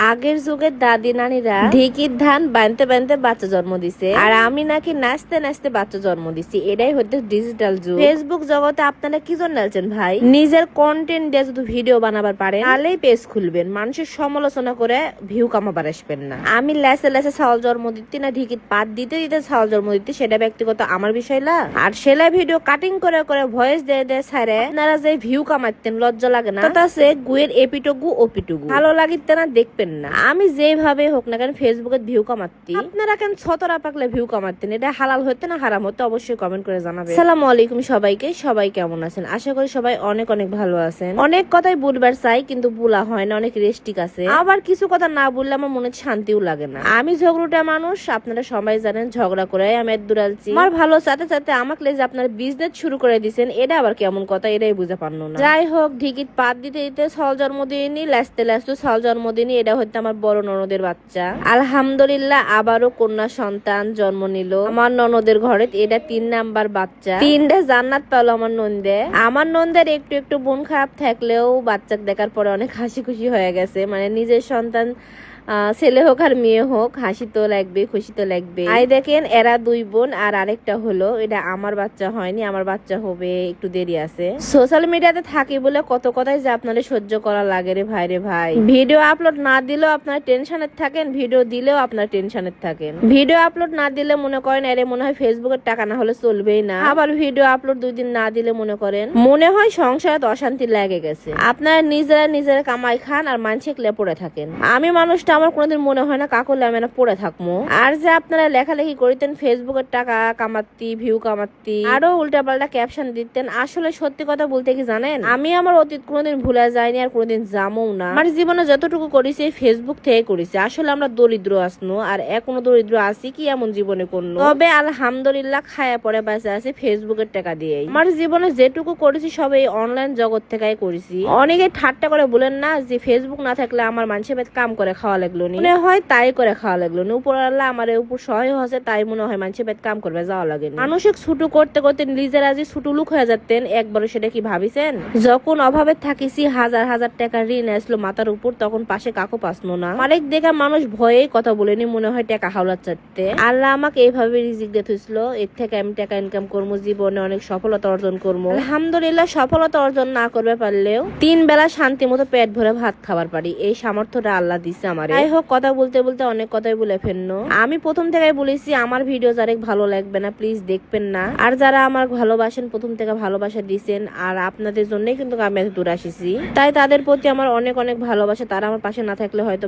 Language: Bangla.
আগের যুগের দাদি নানিরা ঢেকির ধান বানতে বানতে বাচ্চা জন্ম দিছে, আর আমি নাকি নাচতে নাচতে বাচ্চা জন্ম দিছি। এটাই হচ্ছে ডিজিটাল যুগ। ফেসবুক জগতে আপনারা কি জন্য আছেন ভাই? নিজের কন্টেন্ট দিয়ে যদি ভিডিও বানাবার পারেন তাহলেই পেজ খুলবেন, মানুষের সমালোচনা করে ভিউ কামাবার আসবেন না। আমি লেসে লেসে ছাগল জন্ম দিতে না ঢিকির পাত দিতে দিতে ছাগল জন্ম দিতে, সেটা ব্যক্তিগত আমার বিষয় না। আর সেলাই ভিডিও কাটিং করে করে ভয়েস দিয়ে দিয়ে ছাড়ে আপনারা যে ভিউ কামাতেন, লজ্জা লাগে না? তাতে গুয়ের এপিটুকু ওপিটুকু ভালো লাগিতে না দেখবেন না। আমি যেভাবে হোক না কেন ফেসবুকে ভিউ কামাচ্ছি, আপনারা কেন ছতরা পাকলে ভিউ কামাতেন? এটা হালাল হতে না হারাম হতে অবশ্যই কমেন্ট করে জানাবেন। আসসালামু আলাইকুম সবাইকে, সবাই কেমন আছেন? আশা করি সবাই অনেক অনেক ভালো আছেন। অনেক কথাই বলবার চাই কিন্তু বলা হয় না, অনেক রেস্টিক আছে। আবার কিছু কথা না বললে আমার মনে শান্তিও লাগে না। আমি ঝগড়ুটা মানুষ, আপনারা সবাই জানেন। ঝগড়া করে আমি দূরালছি আমার ভালো চাতে চাতে আমাকে যে আপনারা বিজনেস শুরু করে দিচ্ছেন, এটা আবার কেমন কথা? এটাই বুঝে পারলো না। যাই হোক, ঢিকিট পাত দিতে দিতে ছল জন্মদিনই লাস্তে লাস্তে ছল জন্মদিনই এটা হচ্ছে আমার বড় ননদের বাচ্চা। আলহামদুলিল্লাহ আবারও কন্যা সন্তান জন্ম নিল আমার ননদের ঘরে। এটা 3 নাম্বার বাচ্চা, 3টে জান্নাত পেলো আমার নন্দে। আমার নন্দের একটু একটু বোন খারাপ থাকলেও বাচ্চা দেখার পরে অনেক হাসি খুশি হয়ে গেছে। মানে নিজের সন্তান ছেলে হোক আর মেয়ে হোক, হাসি তো লাগবে, খুশি তো লাগবে। আই দেখেন এরা 2 বোন, আর আরেকটা হলো এটা আমার বাচ্চা হয়নি, আমার বাচ্চা হবে একটু দেরি আছে। সোশ্যাল মিডিয়াতে থাকি বলে কত কথাই যে আপনাদের সহ্য করা লাগে রে ভাই রে ভাই। ভিডিও আপলোড না দিলেও আপনারা টেনশনে থাকেন, ভিডিও দিলেও আপনারা টেনশনে থাকেন। ভিডিও আপলোড না দিলে মনে করেন এর মনে হয় ফেসবুকের টাকা না হলে চলবেই না। আবার ভিডিও আপলোড 2 দিন না দিলে মনে করেন মনে হয় সংসারে অশান্তি লেগে গেছে। আপনারা নিজেরা কামাই খান আর মানসে ক্লে পড়ে থাকেন। আমি মানুষটা আমার কোনোদিন মনে হয় না কাকলে আমি না পড়ে থাকবো। আর যে আপনারা লেখালেখি করিতেন ফেসবুকের টাকা কামাতি, ভিউ কামাতি, আরো উল্টা পাল্টা ক্যাপশন দিতেন, আসলে সত্যি কথা বলতে কি জানেন, আমি আমার অতীত কোনোদিন ভুলে যাইনি আর কোনোদিন যামও না। আমার জীবনে যতটুকু করেছি ফেসবুক থেকে করেছি। আসলে আমরা দরিদ্র আসনো, আর এখনো দরিদ্র আছি কি এমন জীবনে করলো। তবে আলহামদুলিল্লাহ খায়া পরে বাঁচে আছি ফেসবুকের টাকা দিয়েই। আমার জীবনে যেটুকু করেছি সব এই অনলাইন জগৎ থেকে করেছি। অনেকে ঠাট্টা করে বলেন না যে ফেসবুক না থাকলে আমার মানুষের কাম করে খাওয়া লাগলো, মনে হয় তাই করে খাওয়া লাগলো না। উপর আল্লাহ আমার উপর সহায় হচ্ছে, তাই মনে হয় মানুষের পেট কাম করবে যাওয়া লাগে। মানুষের ছুটু করতে করতে নিজেরা যে ছুটু লুক হয়ে যাতেন একবারও, সেটা কি ভাবিছেন? যখন অভাবে থাকিছি হাজার হাজার টাকা ঋণ আসলো মাথার উপর, তখন পাশে কাকু পাসনো না। মালিক দেখা মানুষ ভয়ে কথা বলেনি, মনে হয় টাকা হাওলা চাটতে। আল্লাহ আমাকে এইভাবে রিজিক দিয়ে থইছিল, এর থেকে আমি টাকা ইনকাম করবো, জীবনে অনেক সফলতা অর্জন করবো। আলহামদুলিল্লাহ সফলতা অর্জন না করবে পারলেও 3 বেলা শান্তি মতো পেট ভরে ভাত খাবার পারি, এই সামর্থ্যটা আল্লাহ দিচ্ছে আমার। যাই হোক, কথা বলতে বলতে অনেক কথাই বলে ফেলনো। আমি প্রথম থেকে বলেছি আমার ভিডিও যারা ভালো লাগবে না প্লিজ দেখবেন না। আর যারা আমার ভালোবাসেন, প্রথম থেকে ভালোবাসা দিচ্ছেন, আর আপনাদের জন্যই কিন্তু আমি এত দূর আসিছি, তাই তাদের প্রতি আমার অনেক অনেক ভালোবাসা। তারা আমার পাশে না থাকলে হয়তো